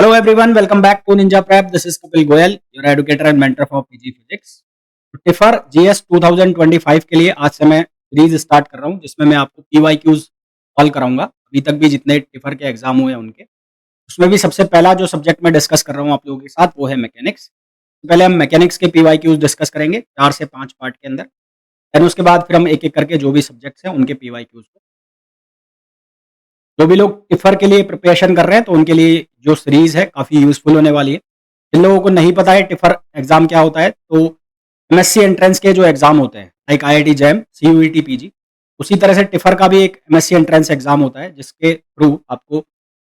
Hello everyone, welcome back to Ninja Prep. This is Kapil Goyal, your educator and mentor for PG Physics. Tipper GS 2025 के लिए आज से मैं series start कर रहा हूं जिसमें मैं आपको PYQs सॉल्व कराऊंगा। अभी तक भी जितने टिफर के एग्जाम हुए हैं उनके उसमें भी सबसे पहला जो सब्जेक्ट मैं डिस्कस कर रहा हूं आप लोगों के साथ वो है मैकेनिक्स। पहले हम मैकेनिक्स के PYQs डिस्कस करेंगे 4 से 5 पार्ट के अंदर। देन उसके बाद फिर हम एक एक करके जो भी सब्जेक्ट्स हैं उनके PYQs को, जो भी लोग टिफर के लिए प्रिपरेशन कर रहे हैं तो उनके लिए जो सीरीज है काफ़ी यूजफुल होने वाली है। जिन लोगों को नहीं पता है टिफर एग्जाम क्या होता है, तो एमएससी एंट्रेंस के जो एग्जाम होते हैं like IIT jam, CUET, PG, उसी तरह से टिफर का भी एक एमएससी एंट्रेंस एग्जाम होता है जिसके थ्रू आपको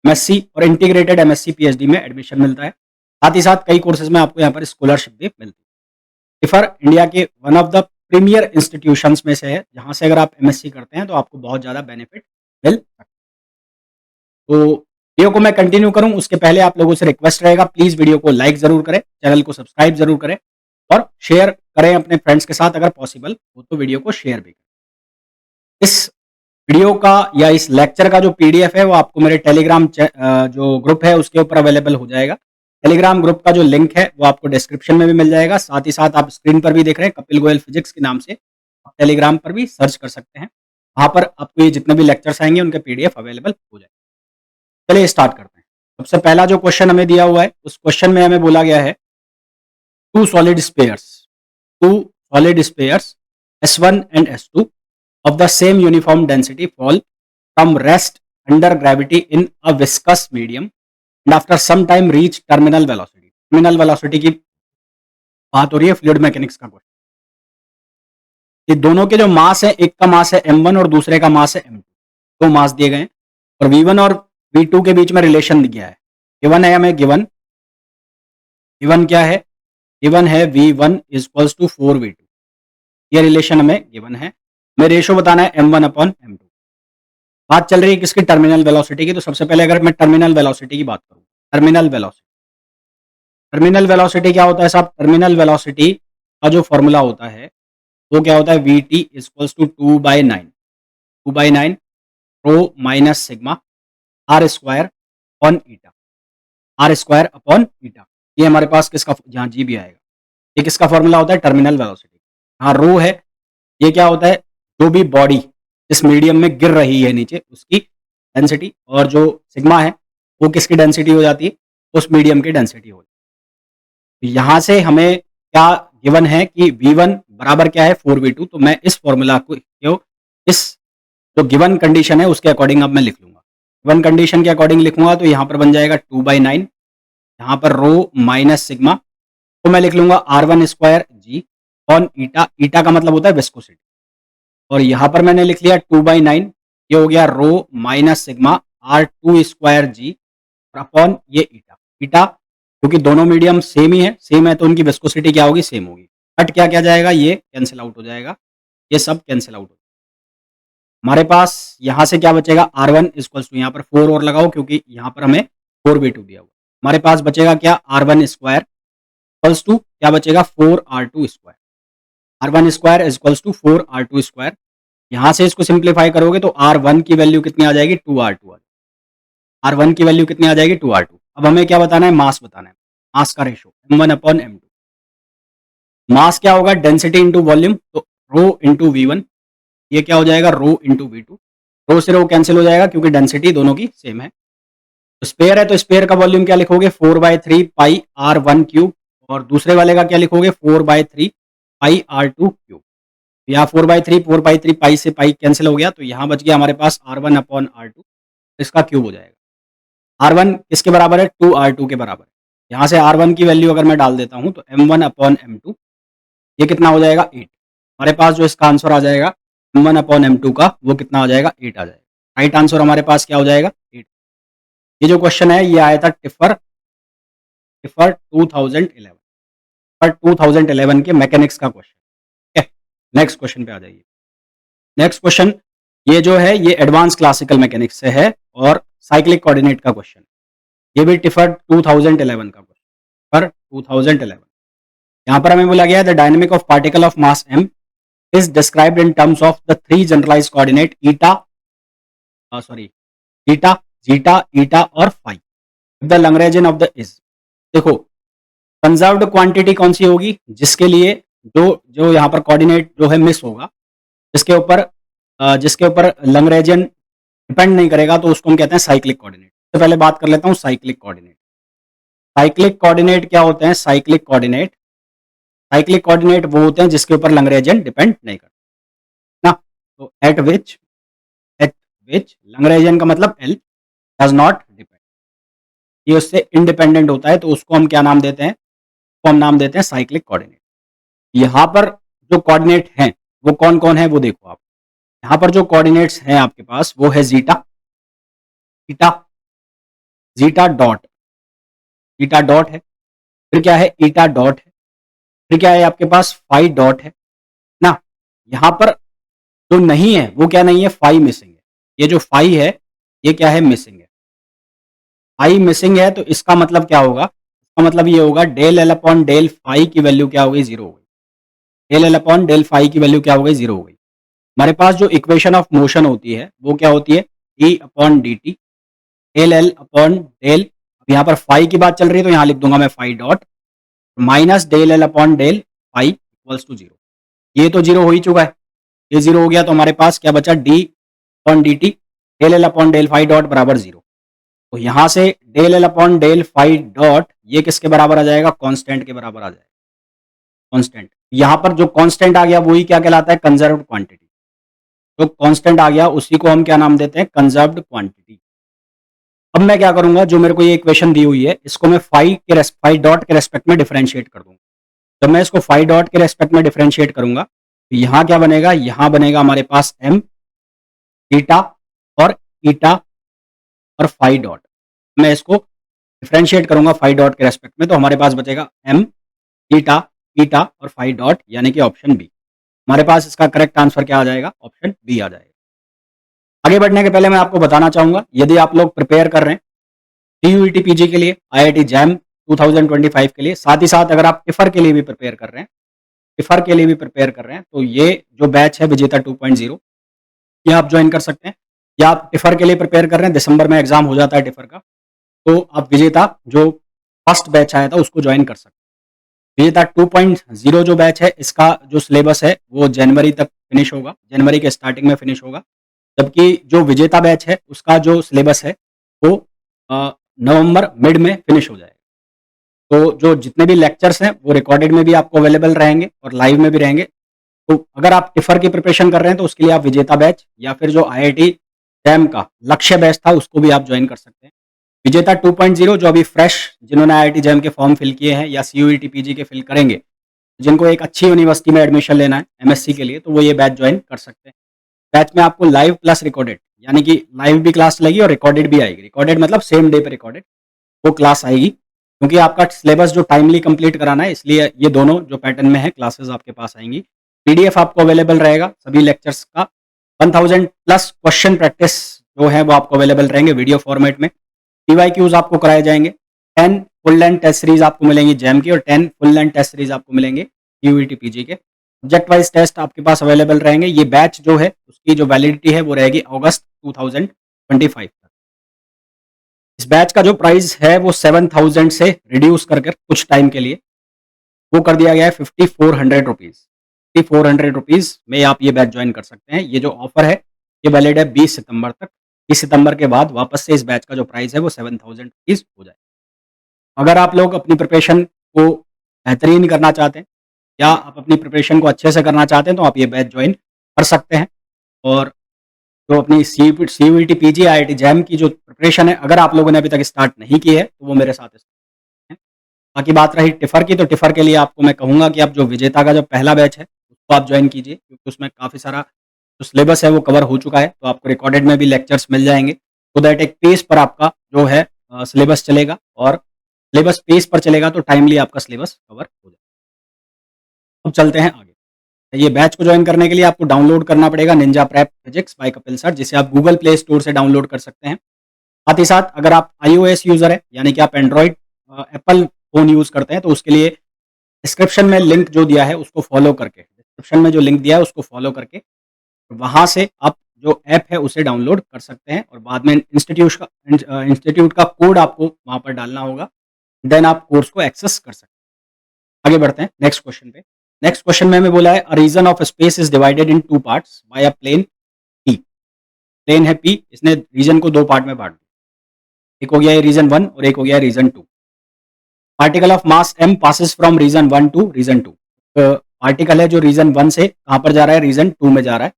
एमएससी और इंटीग्रेटेड एमएससी पीएचडी में एडमिशन मिलता है। साथ ही साथ कई कोर्सेज में आपको यहाँ पर स्कॉलरशिप भी मिलती है। टिफर इंडिया के one of the premier institutions में से है जहाँ से अगर आप एमएससी करते हैं तो आपको बहुत ज़्यादा बेनिफिट मिल सकता है। तो वीडियो को मैं कंटिन्यू करूं उसके पहले आप लोगों से रिक्वेस्ट रहेगा, प्लीज वीडियो को लाइक जरूर करें, चैनल को सब्सक्राइब जरूर करें और शेयर करें अपने फ्रेंड्स के साथ, अगर पॉसिबल हो तो वीडियो को शेयर भी करें। इस वीडियो का या इस लेक्चर का जो पीडीएफ है वो आपको मेरे टेलीग्राम जो ग्रुप है उसके ऊपर अवेलेबल हो जाएगा। टेलीग्राम ग्रुप का जो लिंक है वो आपको डिस्क्रिप्शन में भी मिल जाएगा। साथ ही साथ आप स्क्रीन पर भी देख रहे हैं कपिल गोयल फिजिक्स के नाम से, आप टेलीग्राम पर भी सर्च कर सकते हैं। वहां पर आपको ये जितने भी लेक्चर्स आएंगे उनके पीडीएफ अवेलेबल हो जाएगा। चलिए स्टार्ट करते हैं। सबसे पहला जो क्वेश्चन हमें दिया हुआ है उस क्वेश्चन में हमें बोला गया है two solid spheres S1 and S2 of the same uniform density fall from rest under gravity in a viscous medium and after some time reach terminal velocity. Terminal velocity की बात हो रही है फ्लूइड मैकेनिक्स का question. ये दोनों के जो मास है, एक का मास है m1 और दूसरे का मास है m2, दो मास दिए गए हैं और v1 और v2 के बीच में रिलेशन दिया है। गिवन है हमें, गिवन क्या है, गिवन है v1 इक्वल्स टू 4v2, ये रिलेशन हमें गिवन है। हमें रेशो बताना है m1 अपॉन m2। बात चल रही है किसकी, टर्मिनल वेलोसिटी की। तो सबसे पहले अगर मैं टर्मिनल वेलोसिटी की बात करूं, टर्मिनल वेलोसिटी क्या होता है साहब? टर्मिनल वेलोसिटी का जो फॉर्मूला होता है वो क्या होता है, vt equals to 2/9 rho minus sigma R square upon eta. ये हमारे पास किसका, यहाँ जी भी आएगा, ये किसका फॉर्मूला होता है, टर्मिनल वेलोसिटी। हाँ रो है, ये क्या होता है, जो भी बॉडी इस मीडियम में गिर रही है नीचे उसकी डेंसिटी, और जो सिग्मा है वो किसकी डेंसिटी हो जाती है, उस मीडियम की डेंसिटी हो जाती है। यहाँ से हमें क्या गिवन है कि v1 बराबर क्या है, 4v2। तो मैं इस फॉर्मूला को इस जो गिवन कंडीशन है उसके अकॉर्डिंग अब मैं लिख लूंगा। गिवन कंडीशन के अकॉर्डिंग लिखूंगा तो यहाँ पर बन जाएगा 2/9, यहाँ पर रो माइनस सिग्मा, तो मैं लिख लूंगा R1 स्क्वायर जी ऑन ईटा, ईटा का मतलब होता है विस्कोसिटी, और यहाँ पर मैंने लिख लिया 2/9, ये हो गया रो माइनस सिग्मा R2 स्क्वायर जी अपॉन ये ईटा। ईटा क्योंकि दोनों मीडियम सेम ही है, सेम है तो उनकी विस्कोसिटी क्या होगी, सेम होगी। कट क्या क्या जाएगा, ये कैंसिल आउट हो जाएगा, ये सब कैंसिल आउट हो जाएगा। हमारे पास यहाँ से क्या बचेगा, R1 इक्वल्स टू, यहाँ पर 4 और लगाओ क्योंकि यहाँ पर हमें 4v2 दिया हुआ। हमारे पास बचेगा क्या, R1 स्क्वायर इक्वल्स टू क्या बचेगा, 4R2 square. R1 square equals to 4R2 square. यहाँ से इसको सिंप्लीफाई करोगे तो R1 की वैल्यू कितनी आ जाएगी, 2R2। R1 की वैल्यू कितनी आ जाएगी, 2R2। अब हमें क्या बताना है, मास बताना है, मास का रेशो m1 अपॉन m2। मास क्या होगा, डेंसिटी इंटू वॉल्यूम, तो रो इंटू v1, ये क्या हो जाएगा, रो इंटू v2। रो से रो कैंसिल हो जाएगा क्योंकि डेंसिटी दोनों की सेम है। तो स्पेयर है तो स्पेयर का वॉल्यूम क्या लिखोगे, 4/3 पाई R1 क्यूब, और दूसरे वाले का क्या लिखोगे, 4/3 पाई R2 क्यूब। यहाँ 4/3 पाई से पाई कैंसिल हो गया, तो यहाँ बच गया हमारे पास R1 अपॉन R2, इसका क्यूब हो जाएगा। R1 किसके बराबर है, 2R2 के बराबर है। यहाँ से R1 की वैल्यू अगर मैं डाल देता हूँ तो m1 अपॉन m2, ये कितना हो जाएगा, 8। हमारे पास जो इसका आंसर आ जाएगा m1 अपॉन m2 का, वो कितना आ जाएगा, 8 आ जाएगा। राइट आंसर हमारे पास क्या हो जाएगा, 8। ये जो क्वेश्चन है ये आया था टिफर 2011 के मैकेनिक्स का क्वेश्चन। नेक्स्ट क्वेश्चन पे आ जाइए। नेक्स्ट क्वेश्चन ये जो है ये एडवांस क्लासिकल मैकेनिक्स से है और साइक्लिक कोऑर्डिनेट का क्वेश्चन, ये भी टिफर 2011 का क्वेश्चन, पर 2011। यहाँ पर हमें बोला गया है the dynamic of particle of mass m is described in terms of the 3 generalized coordinate eta, zeta, eta और phi. The Lagrangian of the is, देखो कंजर्व्ड क्वांटिटी कौन सी होगी, जिसके लिए जो जो यहाँ पर कोऑर्डिनेट जो है मिस होगा, जिसके ऊपर लैग्रेंजियन डिपेंड नहीं करेगा, तो उसको हम कहते हैं साइक्लिक कोऑर्डिनेट। तो पहले बात कर लेता हूँ साइक्लिक कोऑर्डिनेट। साइक्लिक कोऑर्डिनेट क्या होते हैं? साइक्लिक कोऑर्डिनेट वो होते हैं जिसके ऊपर लैग्रेंजियन डिपेंड नहीं करता ना। तो एट विच लैग्रेंजियन का मतलब एल डज नॉट डिपेंड, ये उससे इंडिपेंडेंट होता है, तो उसको हम क्या नाम देते हैं? उसको हम नाम देते हैं साइक्लिक कोऑर्डिनेट। यहाँ पर जो कोऑर्डिनेट हैं वो कौन कौन है वो देखो आप। यहाँ पर जो कोऑर्डिनेट्स हैं आपके पास वो है जीटा, ईटा, जीटा डॉट, ईटा डॉट है, फिर क्या है? ईटा डॉट है, फिर क्या है आपके पास? फाई डॉट है ना। यहाँ पर जो नहीं है वो क्या नहीं है? फाई मिसिंग है। ये जो फाई है ये क्या है? मिसिंग है। फाई मिसिंग है तो इसका मतलब क्या होगा? इसका मतलब ये होगा del L upon del phi की वैल्यू क्या हो गई? जीरो हो गई। Del L upon del phi की वैल्यू क्या हो गई? जीरो हो गई। हमारे पास जो इक्वेशन ऑफ मोशन होती है वो क्या होती है? E upon D T, del L upon del, अब यहाँ पर फाई की बात चल रही है तो यहाँ लिख दूंगा मैं phi dot minus del L upon del phi equals to zero. ये तो जीरो हो ही चुका है, ये जीरो हो गया, तो हमारे पास क्या बचा? D upon D T, del L upon del phi dot बराबर जीरो। तो यहाँ से del L upon del phi dot ये किसके बराबर आ जाएगा? कांस्टेंट के बराबर आ जाएगा। कांस्टेंट, यहाँ पर जो कांस्टेंट आ गया वही क्या कहलाता है? Conserved quantity. जो कांस्टेंट आ गया उसी को हम क्या नाम देते हैं? Conserved quantity. अब मैं क्या करूंगा, जो मेरे को ये इक्वेशन दी हुई है इसको मैं फाई डॉट के रेस्पेक्ट में डिफरेंशिएट कर दूंगा। जब मैं इसको फाई डॉट के रेस्पेक्ट में डिफरेंशिएट करूंगा तो यहाँ क्या बनेगा? यहाँ बनेगा हमारे पास एम ईटा और ईटा और फाई डॉट। मैं इसको डिफरेंशिएट करूंगा फाई डॉट के रेस्पेक्ट में, तो हमारे पास बचेगा एम ईटा ईटा और फाई डॉट, यानी कि ऑप्शन बी। हमारे पास इसका करेक्ट आंसर क्या आ जाएगा? ऑप्शन बी आ जाएगा। आगे बढ़ने के पहले मैं आपको बताना चाहूंगा, यदि आप लोग प्रिपेयर कर रहे हैं टीयूईटी पीजी के लिए, आईआईटी जैम 2025 के लिए, साथ ही साथ अगर आप टिफर के लिए भी प्रिपेयर कर रहे हैं, तो ये जो बैच है विजेता 2.0 ये आप ज्वाइन कर सकते हैं। या आप टिफर के लिए प्रिपेयर कर रहे हैं, दिसंबर में एग्जाम हो जाता है टिफर का, तो आप विजेता जो फर्स्ट बैच आया था उसको ज्वाइन कर सकते हैं। विजेता 2.0 जो बैच है इसका जो सिलेबस है वो जनवरी तक फिनिश होगा, जनवरी के स्टार्टिंग में फिनिश होगा। जबकि जो विजेता बैच है उसका जो सिलेबस है वो नवंबर मिड में फिनिश हो जाएगा। तो जो जितने भी लेक्चर्स हैं वो रिकॉर्डेड में भी आपको अवेलेबल रहेंगे और लाइव में भी रहेंगे। तो अगर आप टिफर की प्रिपरेशन कर रहे हैं तो उसके लिए आप विजेता बैच या फिर जो आईआईटी जैम का लक्ष्य बैच था उसको भी आप ज्वाइन कर सकते हैं। विजेता 2.0 जो अभी फ्रेश जिन्होंने आईआईटी जैम के फॉर्म फिल किए हैं या सीयूईटी पीजी के फिल करेंगे, जिनको एक अच्छी यूनिवर्सिटी में एडमिशन लेना है एमएससी के लिए, तो वो ये बैच ज्वाइन कर सकते हैं। बैच में आपको लाइव प्लस रिकॉर्डेड, यानी कि लाइव भी क्लास लगेगी और रिकॉर्डेड भी आएगी। रिकॉर्डेड मतलब सेम डे पे रिकॉर्डेड वो क्लास आएगी, क्योंकि आपका सिलेबस जो टाइमली कंप्लीट कराना है, इसलिए ये दोनों जो पैटर्न में है क्लासेस आपके पास आएंगी। पीडीएफ आपको अवेलेबल रहेगा सभी लेक्चर्स का, 1000 प्लस क्वेश्चन प्रैक्टिस जो है वो आपको अवेलेबल रहेंगे वीडियो फॉर्मेट में। पीवाईक्यूज आपको कराए जाएंगे, 10 फुल लेंथ टेस्ट सीरीज आपको मिलेंगी जैम की और 10 फुल लेंथ टेस्ट सीरीज आपको मिलेंगे यूईटी पीजी के। सब्जेक्ट वाइज टेस्ट आपके पास अवेलेबल रहेंगे। ये बैच जो है उसकी जो वैलिडिटी है वो रहेगी अगस्त 2025 तक। इस बैच का जो प्राइस है वो 7000 से रिड्यूस कर कुछ टाइम के लिए वो कर दिया गया है 5400 रुपीज़। 5400 रुपीज़ में आप ये बैच ज्वाइन कर सकते हैं। ये जो ऑफर है ये वैलिड है 20 सितंबर तक। 20 सितंबर के बाद वापस से इस बैच का जो प्राइस है वो 7000 रुपीज़ हो जाए। अगर आप लोग अपनी प्रिपरेशन को बेहतरीन करना चाहते हैं या आप अपनी प्रिपरेशन को अच्छे से करना चाहते हैं तो आप ये बैच ज्वाइन कर सकते हैं। और जो अपनी सीयूईटी पीजी आईआईटी जैम की जो प्रिपरेशन है, अगर आप लोगों ने अभी तक स्टार्ट नहीं की है तो वो मेरे साथ है। बाकी बात रही टिफर की, तो टिफर के लिए आपको मैं कहूँगा कि आप जो विजेता का जो पहला बैच है उसको आप ज्वाइन कीजिए, क्योंकि उसमें काफ़ी सारा जो सिलेबस है वो कवर हो चुका है। तो आपको रिकॉर्डेड में भी लेक्चर्स मिल जाएंगे, तो दैट एक पेस पर आपका जो है सिलेबस चलेगा, और सिलेबस पेस पर चलेगा तो टाइमली आपका सिलेबस कवर हो जाएगा। अब चलते हैं आगे। ये बैच को ज्वाइन करने के लिए आपको डाउनलोड करना पड़ेगा Ninja prep physics bye Kapil sir, जिसे आप गूगल प्ले स्टोर से डाउनलोड कर सकते हैं। साथ ही साथ अगर आप iOS यूजर है, यानी कि आप एंड्रॉइड एप्पल फोन यूज करते हैं, तो उसके लिए डिस्क्रिप्शन में लिंक जो दिया है उसको फॉलो करके, डिस्क्रिप्शन में जो लिंक दिया है उसको फॉलो करके वहां से आप जो ऐप है उसे डाउनलोड कर सकते हैं और बाद में इंस्टीट्यूट का कोड आपको वहाँ पर डालना होगा, देन आप कोर्स को एक्सेस कर सकते हैं। आगे बढ़ते हैं नेक्स्ट क्वेश्चन पे। नेक्स्ट क्वेश्चन में हमें बोला है a region of space is divided in 2 parts by a plane P। Plane है P, इसने रीजन को 2 पार्ट में बाँट दिया। एक हो गया ये रीजन 1 और एक हो गया region 2। Particle of mass m passes from region 1 to region 2। Particle है जो रीजन 1 से कहाँ पर जा रहा है, रीजन 2 में जा रहा है।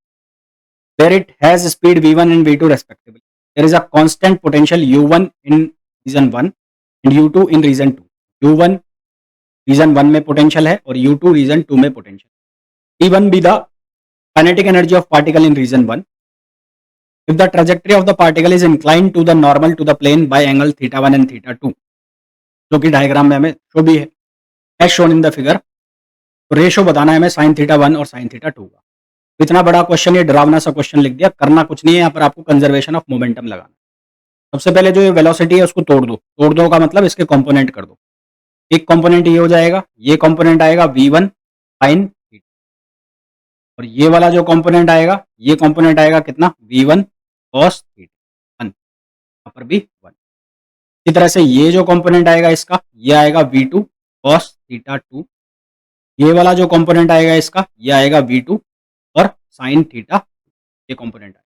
Where it has speed v1 and v2 respectively. There is a constant potential u1 in region 1 and u2 in region 2. u1 reason 1 में पोटेंशियल है और u2 रीजन 2 में potential. P1 be the kinetic energy of particle in region 1. If the trajectory of the particle is inclined to the normal to the plane by angle theta 1 and theta 2, जो कि diagram में हमें show भी है, as shown in the figure, तो ratio बताना है हमें साइन थीटा 1 और साइन थीटा 2 का। तो इतना बड़ा क्वेश्चन, ये डरावना सा क्वेश्चन लिख दिया, करना कुछ नहीं है, यहाँ पर आपको कंजर्वेशन ऑफ मोमेंटम लगाना। सबसे पहले जो ये वेलोसिटी है उसको तोड़ दो का मतलब इसके कंपोनेंट कर दो। एक कंपोनेंट ये हो जाएगा, ये कंपोनेंट आएगा v1 साइन थीटा, और ये वाला जो कंपोनेंट आएगा, ये कंपोनेंट आएगा कितना, v1 cos थीटा 1, यहाँ पर भी 1। इसी तरह से ये जो कंपोनेंट आएगा इसका, ये आएगा v2 cos थीटा 2। ये वाला जो कंपोनेंट आएगा इसका, ये आएगा v2 और साइन थीटा, ये कंपोनेंट आएगा।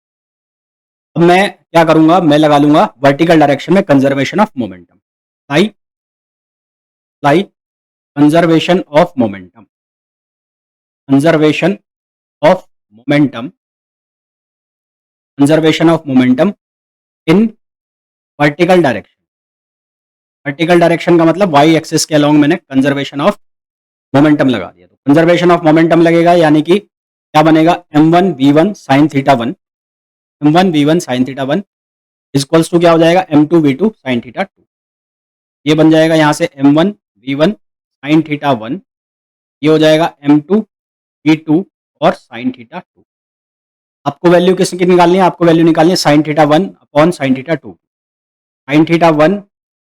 अब मैं क्या करूंगा, मैं लगा लूंगा वर्टिकल डायरेक्शन में conservation of momentum, lie conservation of momentum, conservation of momentum, conservation of momentum in vertical direction. Vertical direction का मतलब वाई एक्सिस के अलोंग मैंने कंजर्वेशन ऑफ मोमेंटम लगा दिया। तो कंजर्वेशन ऑफ मोमेंटम लगेगा, यानी कि क्या बनेगा, m1 v1 sin theta 1, m1 v1 sin theta 1 equals to क्या हो जाएगा, m2 v2 sin थीटा 2। ये बन जाएगा यहाँ से m1 v1 sin थीटा 1, ये हो जाएगा m2 v2 और sin थीटा 2। आपको वैल्यू किसकी निकालनी है, आपको वैल्यू निकालनी है sine theta 1 upon sine theta 2। Sign theta 1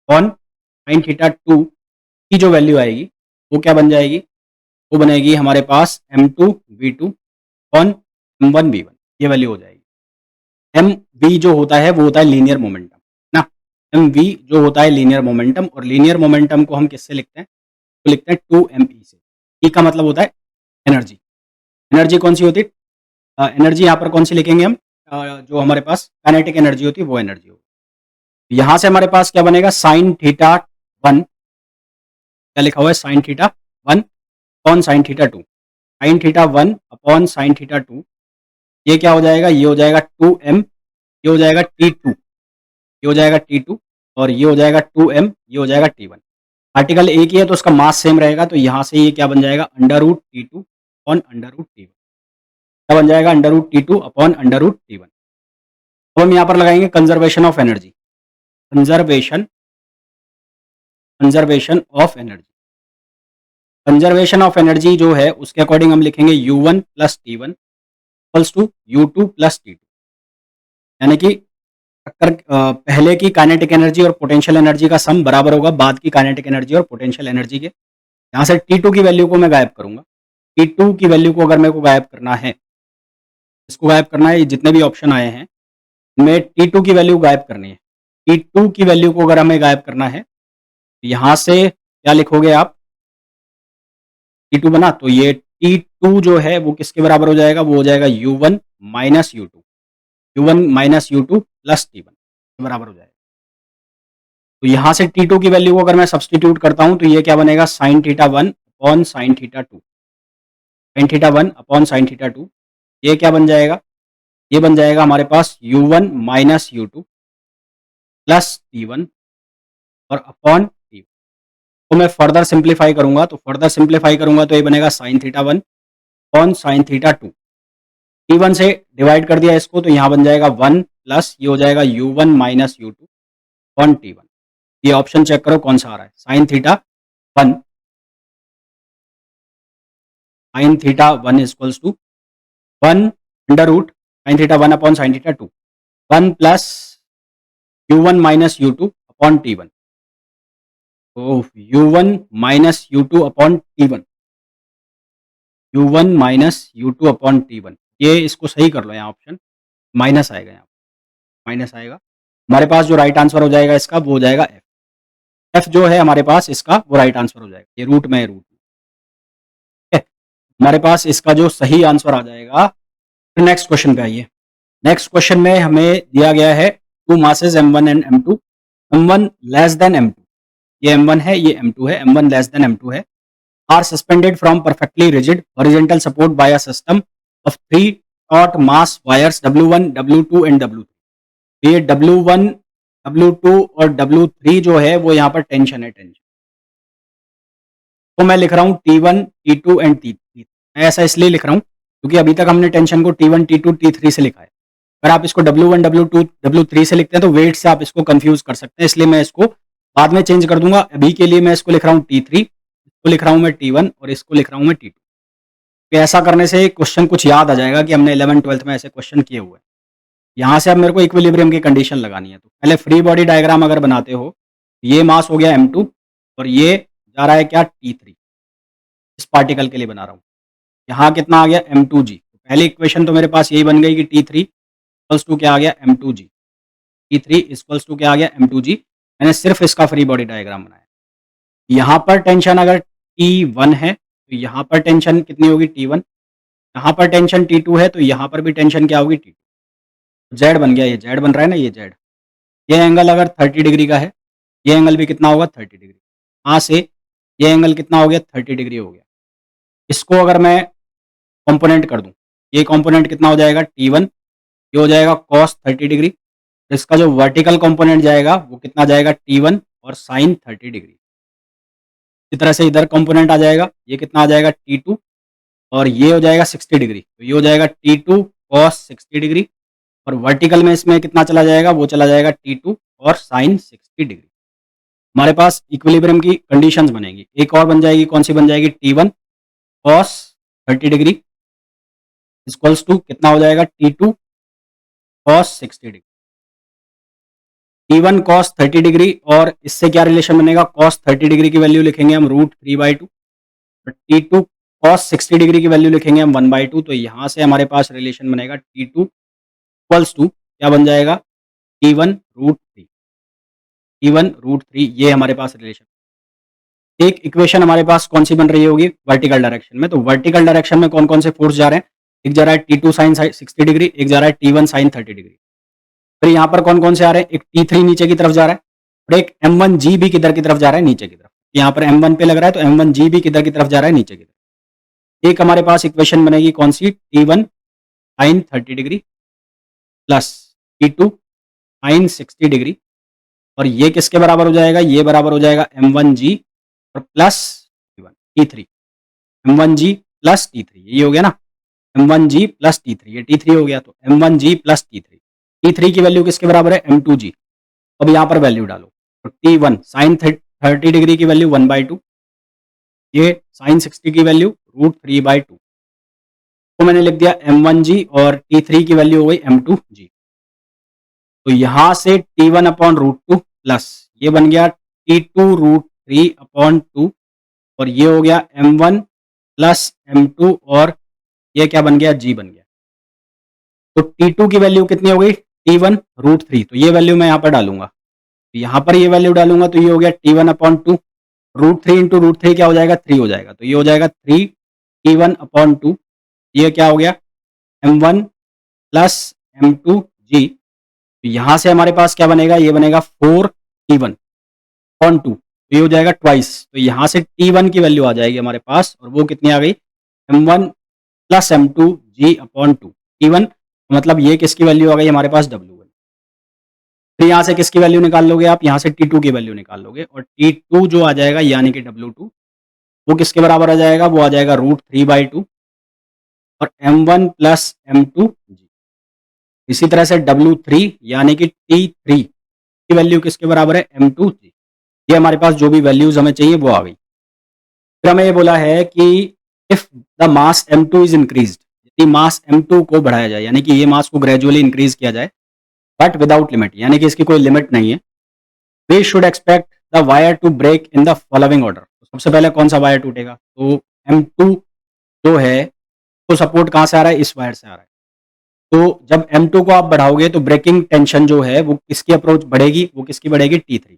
upon sine theta 2 की जो वैल्यू आएगी वो क्या बन जाएगी, वो बनेगी हमारे पास m2 v2 upon m1 v1, ये वैल्यू हो जाएगी। mv जो होता है वो होता है लीनियर मोमेंटम ना, mv जो होता है लीनियर मोमेंटम, और लीनियर मोमेंटम को हम किससे लिखते हैं, तो लिखते हैं 2me से। e का मतलब होता है एनर्जी। एनर्जी कौन सी होती है, एनर्जी यहाँ पर कौन सी लिखेंगे हम, जो हमारे पास काइनेटिक एनर्जी होती है वो एनर्जी होगी। यहाँ से हमारे पास क्या बनेगा, साइन थीटा 1, क्या लिखा हुआ है, sine theta 1 upon sine theta 2, sign theta 1 upon sine theta 2, ये क्या हो जाएगा, ये हो जाएगा 2m, ये हो जाएगा t2, ये हो जाएगा t2 और ये हो जाएगा 2m, ये हो जाएगा t1। पार्टिकल एक ही है तो उसका मास सेम रहेगा, तो यहाँ से ये क्या बन जाएगा, under root t2 upon under root t1, क्या बन जाएगा, under root t2 upon under root t1। अब हम यहाँ पर लगाएंगे conservation of energy, conservation conservation of energy. Conservation of energy जो है उसके अकॉर्डिंग हम लिखेंगे u1 plus t1 equals to u2 plus t2, यानी कि पहले की काइनेटिक एनर्जी और पोटेंशियल एनर्जी का सम बराबर होगा बाद की काइनेटिक एनर्जी और पोटेंशियल एनर्जी के। यहाँ से t2 की वैल्यू को मैं गायब करूंगा, t2 की वैल्यू को अगर मेरे को गायब करना है, इसको गायब करना है, जितने भी ऑप्शन आए हैं इनमें t2 की वैल्यू गायब करनी है। t2 की वैल्यू को अगर हमें गायब करना है, यहाँ से क्या लिखोगे आप, t2 बना, तो ये t2 जो है वो किसके बराबर हो जाएगा, वो हो जाएगा u1 minus u2, u1 minus u2 plus t1 के बराबर हो जाएगा। तो यहाँ से t2 की वैल्यू को अगर मैं सब्सटीट्यूट करता हूँ तो ये क्या बनेगा, sign theta 1 upon sine theta 2, sign theta 1 upon sine theta 2, ये क्या बन जाएगा, ये बन जाएगा हमारे पास u1 minus u2 plus t1 और अपॉन t1। तो मैं फर्दर सिंप्लीफाई करूंगा, तो ये बनेगा sign theta 1 upon sine theta 2, t1 से डिवाइड कर दिया इसको, तो यहाँ बन जाएगा 1 प्लस ये हो जाएगा u1 minus u2 upon t1। ये ऑप्शन चेक करो कौन सा आ रहा है, sine theta 1, sine theta 1 equals to 1 under root sine theta 1 upon sine theta 2, 1 plus u1 minus u2 upon t1, तो u1 minus u2 upon t1, u1 minus u2 upon t1, ये इसको सही कर लो यहाँ ऑप्शन, माइनस आएगा, यहाँ minus आएगा। हमारे पास जो राइट आंसर हो जाएगा इसका वो हो जाएगा एफ। एफ जो है हमारे पास इसका वो राइट आंसर हो जाएगा। ये रूट में है, रूट में, ठीक है। हमारे पास इसका जो सही आंसर आ जाएगा। फिर नेक्स्ट क्वेश्चन पे आइए। नेक्स्ट क्वेश्चन में हमें दिया गया है two masses m1 and m2, m1 less than m2, ये m1 है, ये m2 है, m1 लेस देन m2 है, are suspended from perfectly rigid horizontal support by a system of 3 taut mass wires w1 w2 and w3। ये w1 w2 और w3 जो है वो यहाँ पर टेंशन है, टेंशन। तो मैं लिख रहा हूँ T1 T2 एंड T3। मैं ऐसा इसलिए लिख रहा हूँ क्योंकि अभी तक हमने टेंशन को T1 T2 T3 से लिखा है। अगर आप इसको W1 W2 W3 से लिखते हैं तो वेट से आप इसको कंफ्यूज कर सकते हैं, इसलिए मैं इसको बाद में चेंज कर दूंगा। अभी के लिए मैं इसको लिख रहा हूँ T3, इसको लिख रहा हूँ मैं T1 और इसको लिख रहा हूँ मैं T2। तो ऐसा करने से क्वेश्चन कुछ याद आ जाएगा कि हमने 11th-12th में ऐसे क्वेश्चन किए हुए हैं। यहाँ से अब मेरे को इक्विलिब्रियम की कंडीशन लगानी है। तो पहले फ्री बॉडी डायग्राम अगर बनाते हो, ये मास हो गया m2 और ये जा रहा है क्या T3, इस पार्टिकल के लिए बना रहा हूँ। यहाँ कितना आ गया m2g। पहली इक्वेशन तो मेरे पास यही बन गई कि T3 इक्वल्स टू क्या आ गया m2g। T3 इक्वल्स टू क्या आ गया m2g। मैंने सिर्फ इसका फ्री बॉडी डायग्राम बनाया। यहाँ पर टेंशन अगर T1 है तो यहाँ पर टेंशन कितनी होगी T1, यहाँ पर टेंशन T2 है तो यहाँ पर भी टेंशन क्या होगी T2। जेड बन गया, ये जेड बन रहा है ना, ये जेड। ये एंगल अगर 30 डिग्री का है, ये एंगल भी कितना होगा 30 डिग्री। यहाँ से ये एंगल कितना हो गया 30 डिग्री हो गया। इसको अगर मैं कंपोनेंट कर दूं, ये कंपोनेंट कितना हो जाएगा T1, ये हो जाएगा cos 30 डिग्री। इसका जो वर्टिकल कंपोनेंट जाएगा वो कितना जाएगा T1 और sin 30 डिग्री। इसी तरह से इधर कंपोनेंट आ जाएगा, ये कितना आ जाएगा T2 और ये हो जाएगा 60 डिग्री, तो ये हो जाएगा T2 cos 60 डिग्री। और वर्टिकल में इसमें कितना चला जाएगा, वो चला जाएगा T2 और sin 60 डिग्री। हमारे पास इक्विलिब्रियम की कंडीशंस बनेगी। एक और बन जाएगी, कौन सी बन जाएगी, T1 cos 30 degree equals to कितना हो जाएगा T2 cos 60 degree. T1 cos 30 degree और इससे क्या रिलेशन बनेगा, cos 30 डिग्री की वैल्यू लिखेंगे हम √3/2 और T2 cos 60 डिग्री की वैल्यू लिखेंगे हम 1/2। तो यहाँ से हमारे पास रिलेशन बनेगा T2 इक्वल्स टू क्या बन जाएगा T1 √3। T1 √3 ये हमारे पास रिलेशन। एक इक्वेशन हमारे पास कौन सी बन रही होगी, वर्टिकल डायरेक्शन में। तो वर्टिकल डायरेक्शन में कौन कौन से फोर्स जा रहे हैं, एक जा रहा है T2 sin 60 डिग्री, एक जा रहा है T1 sin 30 डिग्री। फिर यहाँ पर कौन कौन से आ रहे हैं, एक T3 नीचे की तरफ जा रहा है और एक M1G भी किधर की तरफ जा रहा है, नीचे की तरफ। यहाँ पर M1 पे लग रहा है तो M1G भी किधर की तरफ जा रहा है, नीचे की तरफ। एक हमारे पास इक्वेशन बनेगी कौन सी, T1 sin 30 degree plus T2 sin 60 degree और ये किसके बराबर हो जाएगा, ये बराबर हो जाएगा M1G और plus T3, M1G plus T3, ये हो गया ना, M1G प्लस T3, ये T3 हो गया। तो M1G प्लस T3 की वैल्यू किसके बराबर है, M2G। अब यहाँ पर वैल्यू डालो, तो T1 sin 30 डिग्री की वैल्यू 1/2, ये sin 60 की वैल्यू √3/2। तो मैंने लिख दिया M1G और T3 की वैल्यू हो गई M2G। तो यहाँ से T1/√2 प्लस ये बन गया T2 √3/2 और ये हो गया M1 प्लस M2 और ये क्या बन गया, G बन गया। तो T2 की वैल्यू कितनी हो गई, T1 √3। तो ये वैल्यू मैं यहाँ पर डालूंगा, तो यहाँ पर ये वैल्यू डालूंगा तो ये हो गया T1/2 √3 इंटू √3 क्या हो जाएगा, 3 हो जाएगा। तो ये हो जाएगा 3 T1/2, ये क्या हो गया M1 प्लस M2G। तो यहाँ से हमारे पास क्या बनेगा, ये बनेगा 4 T1/2, तो ये हो जाएगा ट्वाइस। तो यहाँ से T1 की वैल्यू आ जाएगी हमारे पास और वो कितनी आ गई, M1 प्लस M2G/2। T1 मतलब ये किसकी वैल्यू आ गई हमारे पास, W1। फिर यहाँ से किसकी वैल्यू निकाल लोगे आप, यहाँ से T2 की वैल्यू निकाल लोगे और T2 जो आ जाएगा यानी कि W2 वो किसके बराबर आ जाएगा, वो आ जाएगा √3/2 और M1 प्लस M2G। इसी तरह से W3 यानी कि T3 की वैल्यू किसके बराबर है, M2G। ये हमारे पास जो भी वैल्यूज हमें चाहिए वो आ गई। फिर हमें ये बोला है कि if the mass M2 is increased, यदि मास M2 को बढ़ाया जाए यानी कि ये मास को ग्रेजुअली इंक्रीज किया जाए बट विदाउट लिमिट, यानी कि इसकी कोई लिमिट नहीं है, we should expect the wire to break in the following order. तो सबसे पहले कौन सा वायर टूटेगा, तो M2 जो है तो सपोर्ट कहाँ से आ रहा है, इस वायर से आ रहा है। तो जब M2 को आप बढ़ाओगे तो ब्रेकिंग टेंशन जो है वो किसकी अप्रोच बढ़ेगी, वो किसकी बढ़ेगी, T3।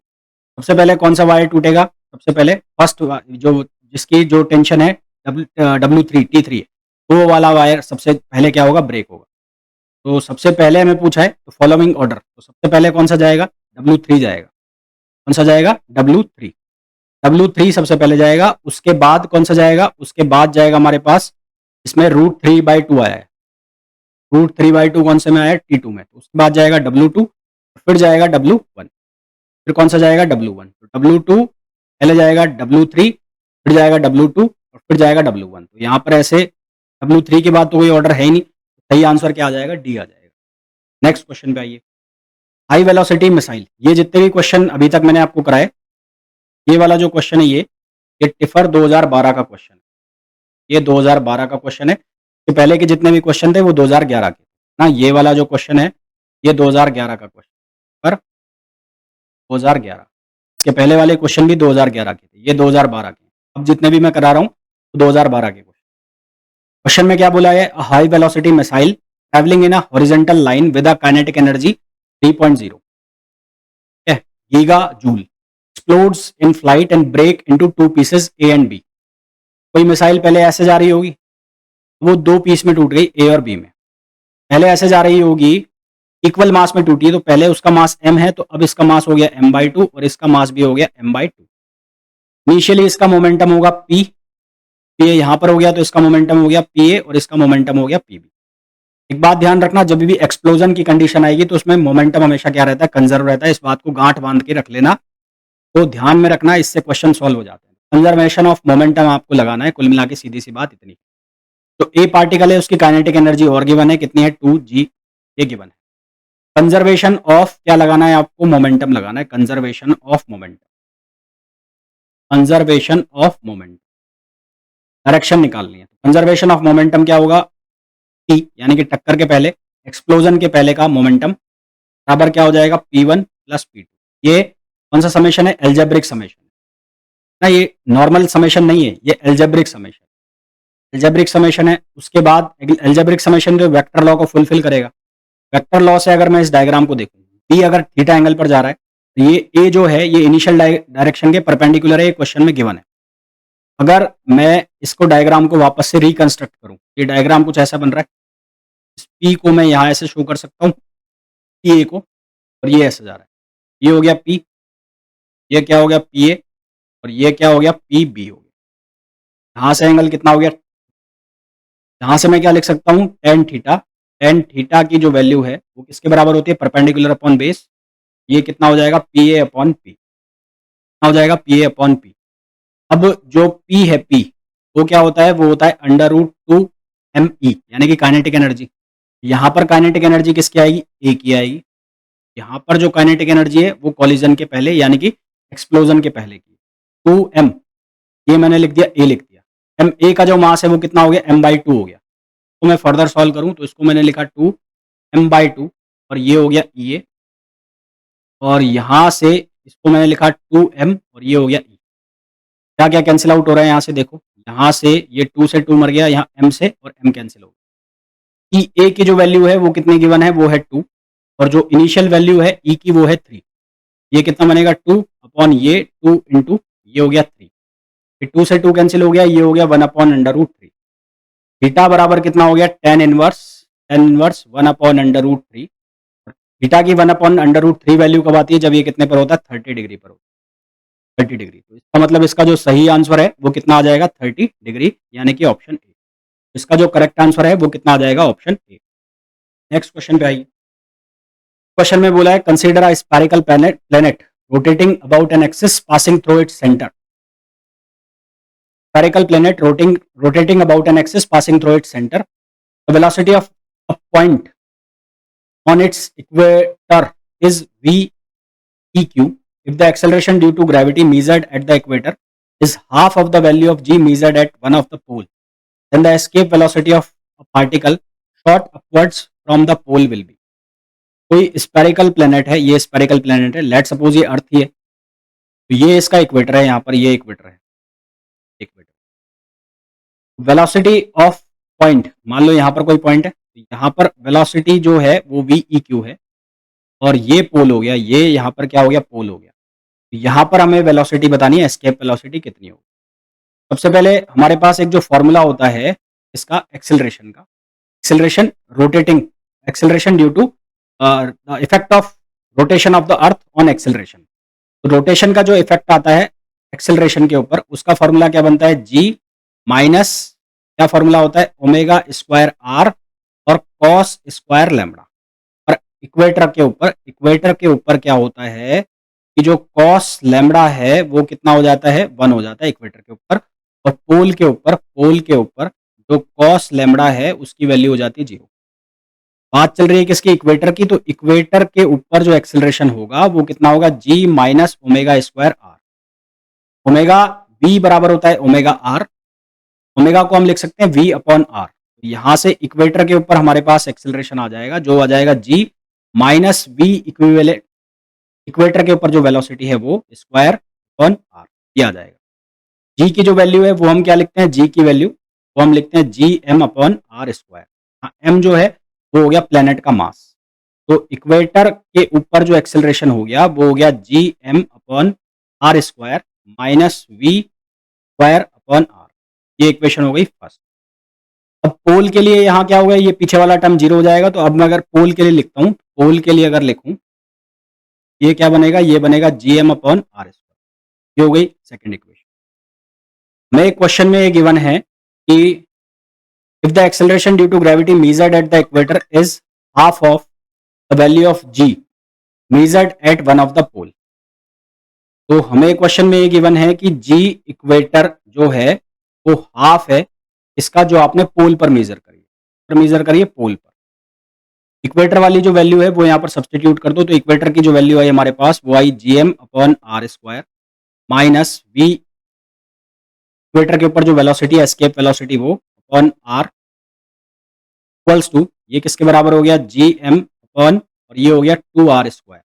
सबसे पहले कौन सा वायर टूटेगा, सबसे पहले फर्स्ट जो जिसकी जो टेंशन है W3 T3 है, तो वो वाला वायर सबसे पहले क्या होगा, ब्रेक होगा। तो सबसे पहले हमें पूछा है तो फॉलोइंग ऑर्डर, तो सबसे पहले कौन सा जाएगा, W3 जाएगा। कौन सा जाएगा, W3। W3 सबसे पहले जाएगा, उसके बाद कौन सा जाएगा, उसके बाद जाएगा हमारे पास इसमें √3/2 आया है। √3/2 कौन से में आया है, T2 में। तो उसके बाद जाएगा W2, फिर जाएगा W1, फिर कौन सा जाएगा, W1। तो W2 पहले जाएगा, W3 फिर जाएगा W2 और फिर जाएगा W1। तो यहाँ पर ऐसे W3 के बाद तो कोई ऑर्डर है ही नहीं। सही आंसर क्या आ जाएगा, डी आ जाएगा। नेक्स्ट क्वेश्चन पे आइए। हाई वेलोसिटी मिसाइल, ये जितने भी क्वेश्चन अभी तक मैंने आपको कराए, ये वाला जो क्वेश्चन है ये टिफर 2012 का क्वेश्चन है। ये 2012 का क्वेश्चन है। तो पहले के जितने भी क्वेश्चन थे वो 2011 के ना। ये वाला जो क्वेश्चन है ये 2011 का क्वेश्चन पर 2011। इसके पहले वाले क्वेश्चन भी 2011 के थे, ये 2012 के। अब जितने भी मैं करा रहा हूँ तो 2012 के क्वेश्चन। क्वेश्चन में क्या बोला है, high velocity missile travelling in a horizontal line with a kinetic energy 3.0 giga joule explodes in flight and break into two pieces A and B. कोई मिसाइल पहले ऐसे जा रही होगी, वो दो पीस में टूट गई, ए और बी में। पहले ऐसे जा रही होगी, इक्वल मास में टूटी है, तो पहले उसका मास m है, तो अब इसका मास हो गया m/2 और इसका मास भी हो गया m/2। इनिशियली इसका मोमेंटम होगा p, p यहां पर हो गया तो इसका मोमेंटम हो गया pa और इसका मोमेंटम हो गया pb। एक बात ध्यान रखना, जब भी एक्सप्लोजन की कंडीशन आएगी तो उसमें मोमेंटम हमेशा क्या रहता है, कंजर्व रहता है। इस बात को गांठ बांध के रख लेना, तो ध्यान में रखना, इससे क्वेश्चन सॉल्व हो जाते हैं। कंजर्वेशन ऑफ मोमेंटम आपको लगाना है, कुल मिला के सीधी सी बात इतनी। तो ए पार्टिकल है, उसकी काइनेटिक एनर्जी और गिवन है, कितनी है, 2g, ये गिवन है। कंजर्वेशन ऑफ क्या लगाना है आपको, मोमेंटम लगाना है, conservation of momentum, conservation of momentum, direction निकालनी है। कंजर्वेशन ऑफ मोमेंटम क्या होगा, P यानी कि टक्कर के पहले, एक्सप्लोजन के पहले का मोमेंटम बराबर क्या हो जाएगा, P1 + P2। ये कौन सा समेशन है, एल्जेब्रिक समेशन ना, ये नॉर्मल समेशन नहीं है, ये एल्जेब्रिक समेशन, एल्जेब्रिक समेशन है। उसके बाद एल्जेब्रिक समेशन जो वेक्टर लॉ को फुलफिल करेगा। वेक्टर लॉ से अगर मैं इस डायग्राम को देखूं, डी अगर थीटा एंगल पर जा रहा है तो ये ए जो है ये इनिशियल डायरेक्शन के परपेंडिकुलर है, ये क्वेश्चन में गिवन है। अगर मैं इसको डायग्राम को वापस से रिकंस्ट्रक्ट करूं, ये डायग्राम कुछ ऐसा बन रहा है। इस पी को मैं यहां ऐसे शो कर सकता हूं, पी ए को, और ये ऐसे जा रहा है। ये हो गया पी, ये क्या हो गया पी ए, और ये क्या हो गया पी बी हो गया। यहां से एंगल कितना हो गया, यहां से मैं क्या लिख सकता हूं, टेन थीटा। टेन थीटा की जो वैल्यू है वो किसके बराबर होती है, परपेंडिकुलर अपॉन बेस। ये कितना हो जाएगा, पी ए अपॉन पी, कितना हो जाएगा, पी ए अपॉन पी। अब जो पी है, पी वो क्या होता है, वो होता है √2 m यानी कि काइनेटिक एनर्जी। यहां पर काइनेटिक एनर्जी किसकी आएगी, ए की आएगी। यहां पर जो काइनेटिक एनर्जी है वो कॉलिजन के पहले यानी कि एक्सप्लोजन के पहले की। 2m, ये मैंने लिख दिया, ए लिख दिया। एम ए का जो मास है वो कितना हो गया, m/2 हो गया। तो मैं फर्दर सॉल्व करूं तो इसको मैंने लिखा 2m/2 और ये हो गया ई ए, और यहां से इसको मैंने लिखा 2m और ये हो गया ई। क्या क्या कैंसिल आउट हो रहा है, यहाँ से देखो, यहाँ से ये 2 से 2 मर गया, यहाँ m से, और m कैंसिल हो गया। ई ए की जो वैल्यू है वो कितनी गिवन है, वो है 2, और जो इनिशियल वैल्यू है ई की वो है 3। ये कितना बनेगा, 2 अपॉन ये 2 इंटू ये हो गया 3। फिर 2 से 2 कैंसिल हो गया, ये हो गया 1 अपॉन √3। थीटा बराबर कितना हो गया, tan इनवर्स 1 अपॉन √3। थीटा की 1 अपॉन √3 वैल्यू कब आती है, जब ये कितने पर होता है, 30 डिग्री पर होता है, 30 डिग्री। तो इसका मतलब इसका जो सही आंसर है वो कितना आ जाएगा, 30 डिग्री, यानी कि ऑप्शन ए। इसका जो करेक्ट आंसर है वो कितना आ जाएगा, ऑप्शन ए। नेक्स्ट क्वेश्चन पे आइए। क्वेश्चन में बोला है, consider a spherical planet rotating about an axis passing through its centre. Spherical planet rotating about an axis passing through its center. The velocity of a point on its equator is v eq. If the acceleration due to gravity measured at the equator is half of the value of g measured at one of the pole, then the escape velocity of a particle shot upwards from the pole will be. कोई spherical planet है, ये spherical planet है, let suppose ये अर्थ ही है, तो ये इसका equator है, यहाँ पर ये इक्वेटर है, इक्वेटर। वेलोसिटी ऑफ पॉइंट, मान लो यहां पर कोई पॉइंट है, यहाँ पर वेलोसिटी जो है वो वी ई क्यू है और ये पोल हो गया, ये यहाँ पर क्या हो गया, पोल हो गया। तो यहाँ पर हमें वेलोसिटी बतानी है, एस्केप वेलोसिटी कितनी होगी। सबसे पहले हमारे पास एक जो फॉर्मूला होता है इसका एक्सेलरेशन का, acceleration rotating, acceleration due to the effect of rotation of the earth on acceleration. तो रोटेशन का जो इफेक्ट आता है एक्सेलरेशन के ऊपर, उसका फॉर्मूला क्या बनता है, जी माइनस क्या फॉर्मूला होता है, ओमेगा स्क्वायर आर और कॉस स्क्वायर लैम्बडा। और इक्वेटर के ऊपर क्या होता है कि जो कॉस लैम्बडा है वो कितना हो जाता है, 1 हो जाता है इक्वेटर के ऊपर। और पोल के ऊपर जो कॉस लैम्बडा है उसकी वैल्यू हो जाती है 0। बात चल रही है किसकी, इक्वेटर की। तो इक्वेटर के ऊपर जो एक्सेलरेशन होगा वो कितना होगा, G minus omega square R. Omega V बराबर होता है ओमेगा आर, ओमेगा को हम लिख सकते हैं वी अपॉन आर। यहां से इक्वेटर के ऊपर हमारे पास एक्सेलरेशन आ जाएगा जो आ जाएगा जी माइनस वी इक्विवेलेंट, इक्वेटर के ऊपर जो वेलोसिटी है वो स्क्वायर अपॉन आर, ये आ जाएगा। जी की जो वैल्यू है वो हम क्या लिखते हैं, जी की वैल्यू वो हम लिखते हैं G M upon R square. हाँ, एम जो है वो हो गया प्लेनेट का मास। तो इक्वेटर के ऊपर जो एक्सेलरेशन हो गया वो हो गया G M upon R square minus V square upon R. ये इक्वेशन हो गई फर्स्ट। अब पोल के लिए यहाँ क्या होगा, ये पीछे वाला टर्म 0 हो जाएगा। तो अब मैं अगर पोल के लिए लिखता हूँ, पोल के लिए अगर लिखूं, ये क्या बनेगा, ये बनेगा G M upon R square. ये हो गई सेकेंड इक्वेशन। में क्वेश्चन में ये गिवन है कि if the acceleration due to gravity measured at the equator is half of the value of g measured at one of the pole। तो हमें क्वेश्चन में ये गिवन है कि g इक्वेटर जो है वो हाफ है इसका जो आपने पोल पर मेजर करिए पोल पर। इक्वेटर वाली जो वैल्यू है वो यहाँ पर सब्सटीट्यूट कर दो। तो इक्वेटर की जो वैल्यू आई हमारे पास वो आई G M upon R square minus V, equator के ऊपर जो वेलोसिटी है एस्केप वेलोसिटी वो अपॉन आर इक्वल्स टू, ये किसके बराबर हो गया, जी एम अपॉन और ये हो गया 2 आर स्क्वायर।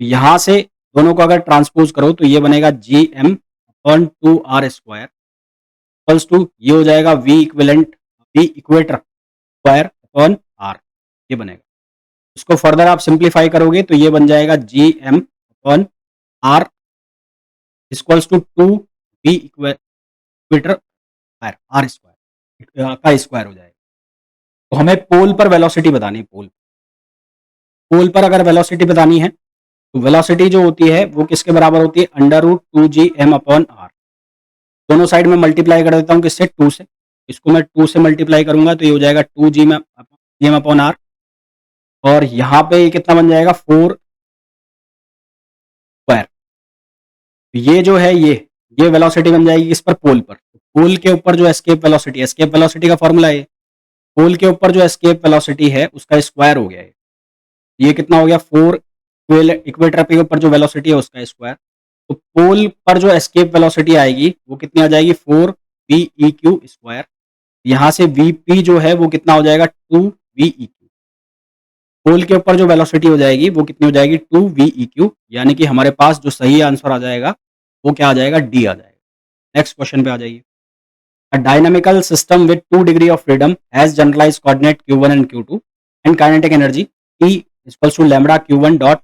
यहां से दोनों को अगर ट्रांसपोज करो तो ये बनेगा G M upon 2 R square equals to, ये हो जाएगा V equivalent, V equator square upon R, ये बनेगा। इसको फर्दर आप सिंप्लीफाई करोगे तो ये बन जाएगा G M upon R equals to 2 V equator R square का स्क्वायर हो जाएगा। तो हमें पोल पर वेलोसिटी बतानी है। पोल पर अगर वेलोसिटी बतानी है तो वेलोसिटी जो होती है वो किसके बराबर होती है, under root 2 G M upon R. दोनों साइड में मल्टीप्लाई कर देता हूँ किससे, 2 से। इसको मैं 2 से मल्टीप्लाई करूंगा तो ये हो जाएगा 2 जी एम अपॉन आर। और यहाँ पे ये कितना बन जाएगा, 4 स्क्वायर। ये जो है ये वेलोसिटी बन जाएगी किस पर, पोल पर। पोल के ऊपर जो एस्केप वेलोसिटी का फॉर्मूला है, पोल के ऊपर जो एस्केप वेलोसिटी है उसका स्क्वायर हो गया है। ये कितना हो गया, 4 इक्वेटर के ऊपर जो वेलोसिटी है उसका स्क्वायर। तो पोल पर जो एस्केप वेलोसिटी आएगी वो कितनी आ जाएगी, 4 वी ई क्यू स्क्वायर। यहाँ से वी पी जो है वो कितना हो जाएगा, 2 वी ई क्यू। पोल के ऊपर जो वेलोसिटी हो जाएगी वो कितनी हो जाएगी, 2 वी ई क्यू। यानी कि हमारे पास जो सही आंसर आ जाएगा वो क्या आ जाएगा, डी आ जाएगा। नेक्स्ट क्वेश्चन पे आ जाइए। A dynamical system with 2 degree of freedom has generalized coordinate q1 and q2 and kinetic energy E is equals to lambda q1 dot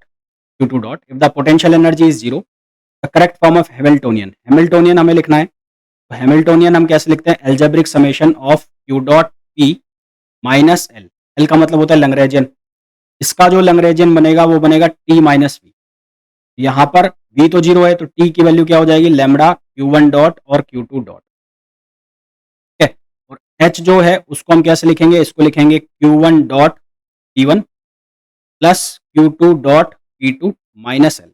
q2 dot if the potential energy is 0, the correct form of Hamiltonian हमें लिखना है। तो Hamiltonian हम कैसे लिखते हैं, algebraic summation of q dot p minus l। l का मतलब होता है लैग्रेंजियन। इसका जो लैग्रेंजियन बनेगा वो बनेगा t माइनस वी। यहाँ पर v तो 0 है तो t की वैल्यू क्या हो जाएगी, लैम्बडा q1 डॉट और q2 डॉट। और h जो है उसको हम कैसे लिखेंगे, इसको लिखेंगे q1 dot p1 plus q2 dot p2 minus l।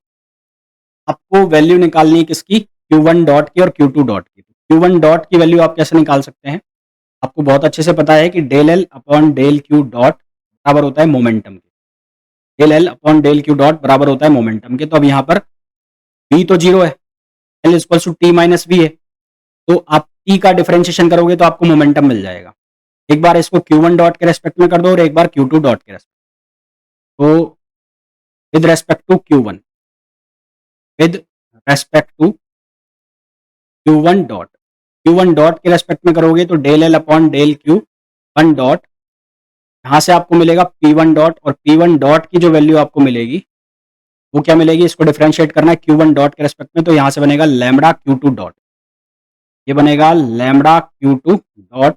आपको वैल्यू निकालनी है किसकी, q1 डॉट की और q2 डॉट की। q1 डॉट की वैल्यू आप कैसे निकाल सकते हैं, आपको बहुत अच्छे से पता है कि del L upon del Q dot बराबर होता है मोमेंटम के। Del L upon del Q dot बराबर होता है मोमेंटम के। तो अब यहाँ पर v तो 0 है, L equals to T minus V है। तो आप टी का डिफरेंशिएशन करोगे तो आपको मोमेंटम मिल जाएगा। एक बार इसको q1 डॉट के रेस्पेक्ट में कर दो और एक बार q2 डॉट के रेस्पेक्ट। तो with respect to q1 dot के रेस्पेक्ट में करोगे तो del L upon del Q 1 dot यहाँ से आपको मिलेगा P1 डॉट, और P1 डॉट की जो वैल्यू आपको मिलेगी वो क्या मिलेगी, इसको डिफरेंशिएट करना है Q1 डॉट के रेस्पेक्ट में, तो यहाँ से बनेगा लैम्बडा Q2 डॉट, ये बनेगा लैम्बडा Q2 डॉट,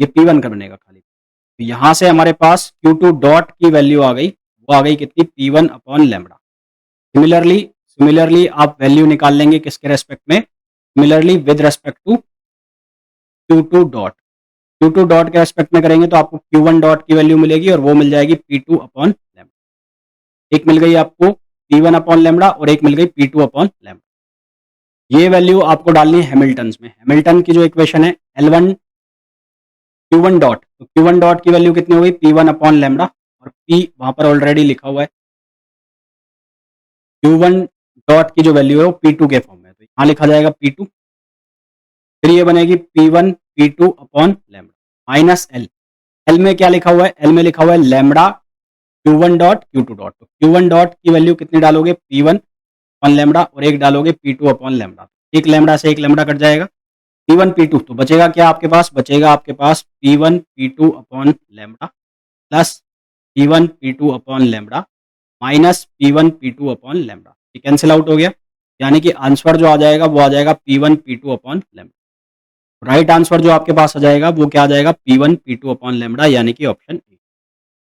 ये P1 का बनेगा खाली। तो यहाँ से हमारे पास Q2 डॉट की वैल्यू आ गई, वो आ गई कितनी, P1 अपॉन लैम्बडा। सिमिलरली आप वैल्यू निकाल लेंगे किसके रेस्पेक्ट में, similarly with respect to Q2 dot. Q2 dot के रेस्पेक्ट में करेंगे तो आपको Q1 डॉट की वैल्यू मिलेगी और वो मिल जाएगी P2 अपॉन लैम्बडा। एक मिल गई आपको P1 अपॉन लैम्बडा और एक मिल गई P2 अपॉन लैम्बडा। ये वैल्यू आपको डालनी है हैमिल्टन में। हैमिल्टन की जो इक्वेशन है L1 Q1 डॉट, तो Q1 डॉट की वैल्यू कितनी हो गई, P1 अपॉन लैम्बडा, और P वहां पर ऑलरेडी लिखा हुआ है। Q1 डॉट की जो वैल्यू है वो P2 के फॉर्म में है, तो यहाँ लिखा जाएगा P2, फिर ये बनेगी P1 P2 upon lambda minus L। L में क्या लिखा हुआ है, L में लिखा हुआ है lambda Q1 dot Q2 dot. तो Q1 डॉट की वैल्यू कितनी डालोगे, P1 अपॉन लैम्बडा, और एक डालोगे P2 अपॉन लैम्बडा। एक लैम्बडा से एक लैम्बडा कट जाएगा, P1 P2, तो बचेगा क्या आपके पास, बचेगा आपके पास P1 P2 upon lambda plus P1 P2 upon lambda minus P1 P2 upon lambda. ये कैंसिल आउट हो गया, यानी कि आंसर जो आ जाएगा वो आ जाएगा P1 P2 upon lambda. Right answer जो आपके पास आ जाएगा वो क्या आ जाएगा, P1 P2 अपॉन लैम्बडा, यानी कि ऑप्शन ए।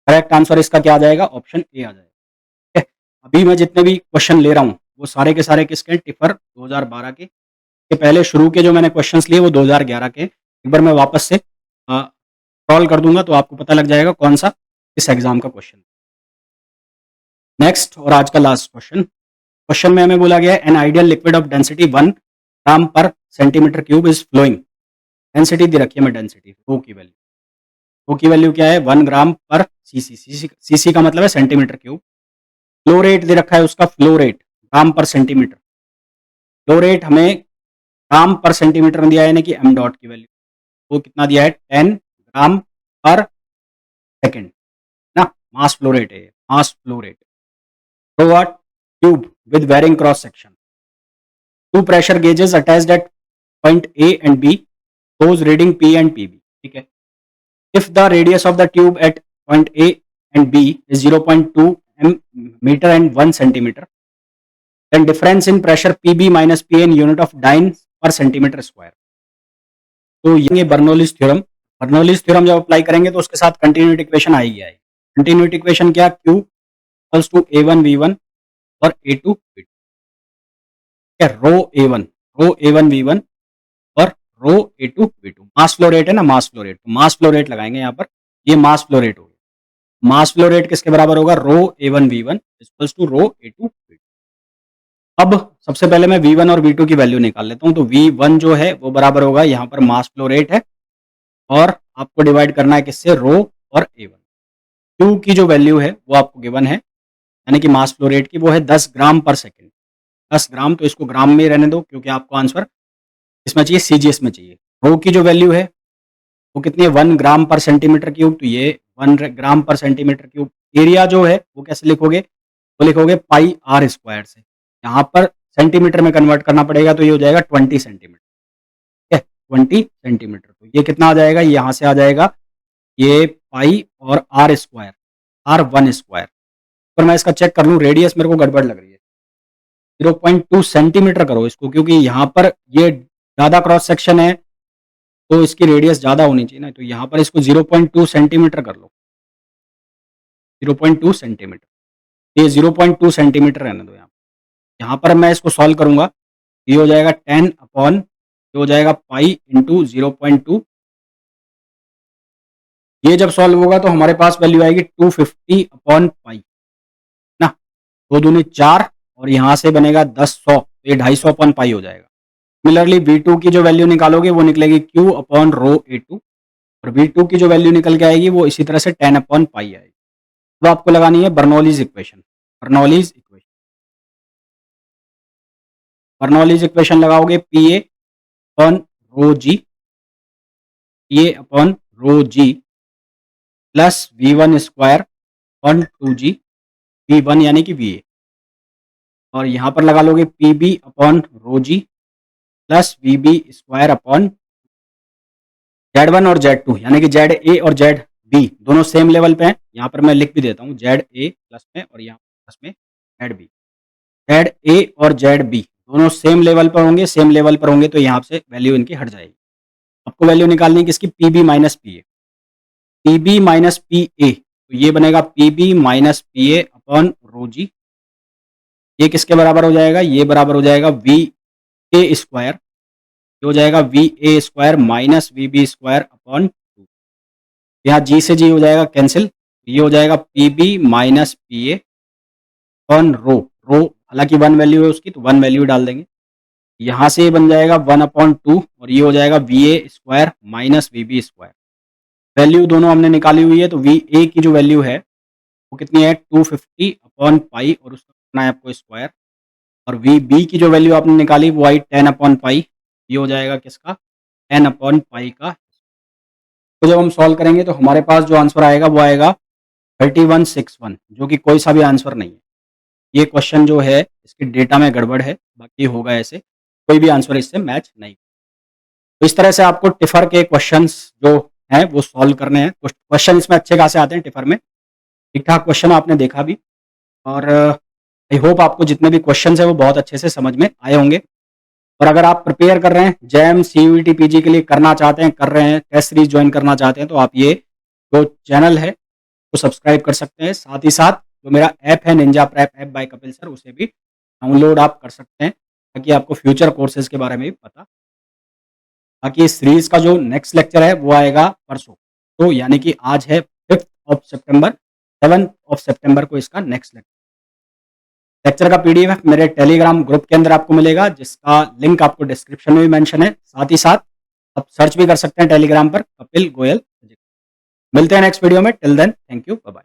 करेक्ट आंसर इसका क्या आ जाएगा, ऑप्शन ए आ जाएगा। ठीक है? अभी मैं जितने भी क्वेश्चन ले रहा हूँ वो सारे के सारे किसके हैं, टिफर 2012 के। इसके पहले शुरू के जो मैंने क्वेश्चंस लिए वो 2011 के। एक बार मैं वापस से सॉल्व कर दूंगा तो आपको पता लग जाएगा कौन सा इस एग्जाम का क्वेश्चन। नेक्स्ट और आज का लास्ट क्वेश्चन में हमें बोला गया है an ideal liquid of density 1 gram per centimetre cube is flowing. Density दे रखी है, मैं डेंसिटी रो की वैल्यू, रो की वैल्यू क्या है, 1 ग्राम पर सीसी। सीसी का मतलब है सेंटीमीटर क्यूब। फ्लो रेट दे रखा है उसका, फ्लो रेट ग्राम पर सेंटीमीटर। फ्लो रेट हमें ग्राम पर सेंटीमीटर में दिया है, यानी कि एम डॉट की वैल्यू वो कितना दिया है, 10 ग्राम पर सेकेंड ना, मास फ्लो रेट है, मास फ्लो रेट। तो what, tube with varying cross section, two pressure gauges attached at point A and B, those reading P and PB। ठीक है, if the radius of the tube at point A and B is 0.2 meter and 1 centimeter, then difference in pressure PB minus PA in unit of dyne per centimeter square। तो ये Bernoulli's theorem, Bernoulli's theorem जब apply करेंगे तो उसके साथ continuity equation आएगी। Continuity equation क्या, Q equals to A1 V1 और A2 V2, रो A1 V1 और रो A2 V2। Mass flow rate है ना, मास फ्लो रेट, तो मास फ्लो रेट लगाएंगे यहाँ पर, ये मास फ्लो रेट होगा। मास फ्लो रेट किसके बराबर होगा, रो A1 V1 equals to row A2 V2। अब सबसे पहले मैं V1 और V2 की वैल्यू निकाल लेता हूँ। तो V1 जो है वो बराबर होगा, यहाँ पर मास फ्लो रेट है और आपको डिवाइड करना है किससे, रो और A1। Q की जो वैल्यू है वो आपको गिवन है, यानी कि मास फ्लो रेट की, वो है 10 ग्राम पर सेकेंड। 10 ग्राम, तो इसको ग्राम में ही रहने दो क्योंकि आपको आंसर इसमें चाहिए, सीजीएस में चाहिए। रो की जो वैल्यू है वो कितनी है, 1 ग्राम पर सेंटीमीटर क्यूब, तो ये 1 gram per centimetre cube. Area जो है वो कैसे लिखोगे, वो लिखोगे पाई आर स्क्वायर से, यहाँ पर सेंटीमीटर में कन्वर्ट करना पड़ेगा, तो ये हो जाएगा 20 सेंटीमीटर। ठीक है, 20 सेंटीमीटर, तो ये कितना आ जाएगा, यहाँ से आ जाएगा ये पाई और आर स्क्वायर, R1 स्क्वायर। पर मैं इसका चेक कर लूँ, रेडियस मेरे को गड़बड़ लग रही है, 0.2 सेंटीमीटर करो इसको, क्योंकि यहाँ पर ये ज़्यादा क्रॉस सेक्शन है तो इसकी रेडियस ज़्यादा होनी चाहिए ना, तो यहाँ पर इसको 0.2 सेंटीमीटर कर लो, 0.2 सेंटीमीटर। ये 0.2 सेंटीमीटर रहने दो यहाँ। यहाँ पर मैं इसको सॉल्व करूँगा, ये हो जाएगा 10 अपॉन, ये हो जाएगा पाई इंटू 0.2। ये जब सॉल्व होगा तो हमारे पास वैल्यू आएगी 250 अपॉन पाई ना, 2 दूनी 4 और यहाँ से बनेगा 10 100, तो ये 250 अपॉन पाई हो जाएगा। सिमिलरली V2 की जो वैल्यू निकालोगे वो निकलेगी Q अपॉन रो A2, और V2 की जो वैल्यू निकल के आएगी वो इसी तरह से 10 अपॉन पाई आएगी। अब आपको लगानी है बर्नौलीज इक्वेशन। बर्नौलीज इक्वेशन लगाओगे PA upon rho G, PA upon rho G plus V1 square upon 2G, V1 यानी कि VA, और यहाँ पर लगा लोगे PB upon rho G plus VB square upon Z1 और Z2, यानी कि ZA और Z बी दोनों सेम लेवल पे हैं। यहाँ पर मैं लिख भी देता हूँ जेड ए प्लस में और यहाँ प्लस में जेड बी। जेड ए और जेड बी दोनों सेम लेवल पर होंगे, सेम लेवल पर होंगे तो यहाँ से वैल्यू इनकी हट जाएगी। आपको वैल्यू निकालनी है किसकी, P B minus P A. P B minus P A तो ये बनेगा P B minus P A upon rho G. ये किसके बराबर हो जाएगा, ये बराबर हो जाएगा वी ए स्क्वायर, ये हो जाएगा V A square minus V B square upon 2। यहाँ जी से जी हो जाएगा कैंसिल, ये हो जाएगा P B minus P A upon rho. Rho हालांकि वन वैल्यू है उसकी तो वन वैल्यू डाल देंगे। यहाँ से ये बन जाएगा 1/2 और ये हो जाएगा V A square minus V B square. Value दोनों हमने निकाली हुई है तो वी ए की जो वैल्यू है वो कितनी है 250 अपॉन पाई और उसका करना है आपको स्क्वायर। और वी बी की जो वैल्यू आपने निकाली वो आई 10 अपॉन पाई, ये हो जाएगा किसका 10 अपॉन पाई का। तो जब हम सॉल्व करेंगे तो हमारे पास जो आंसर आएगा वो आएगा 3161, जो कि कोई सा भी आंसर नहीं है। ये क्वेश्चन जो है इसके डेटा में गड़बड़ है, बाकी होगा ऐसे, कोई भी आंसर इससे मैच नहीं। तो इस तरह से आपको टिफर के क्वेश्चंस जो हैं वो सॉल्व करने हैं। क्वेश्चन इसमें अच्छे खासे आते हैं टिफर में, ठीक ठाक क्वेश्चन आपने देखा भी। और आई होप आपको जितने भी क्वेश्चंस हैं वो बहुत अच्छे से समझ में आए होंगे। और अगर आप प्रिपेयर कर रहे हैं जैम सीयूईटी पीजी के लिए, करना चाहते हैं, कर रहे हैं, टेस्ट सीरीज ज्वाइन करना चाहते हैं तो आप ये जो चैनल है वो सब्सक्राइब कर सकते हैं। साथ ही साथ जो मेरा ऐप है Ninja prep app by Kapil sir, उसे भी डाउनलोड आप कर सकते हैं ताकि आपको फ्यूचर कोर्सेज के बारे में भी पता। बाकी इस सीरीज का जो नेक्स्ट लेक्चर है वो आएगा परसों, तो यानी कि आज है 5th of September, 7th of सितंबर को इसका नेक्स्ट लेक्चर का पीडीएफ मेरे टेलीग्राम ग्रुप के अंदर आपको मिलेगा, जिसका लिंक आपको डिस्क्रिप्शन में भी मेंशन है। साथ ही साथ आप सर्च भी कर सकते हैं टेलीग्राम पर कपिल गोयल। मिलते हैं नेक्स्ट वीडियो में, till then thank you, bye bye.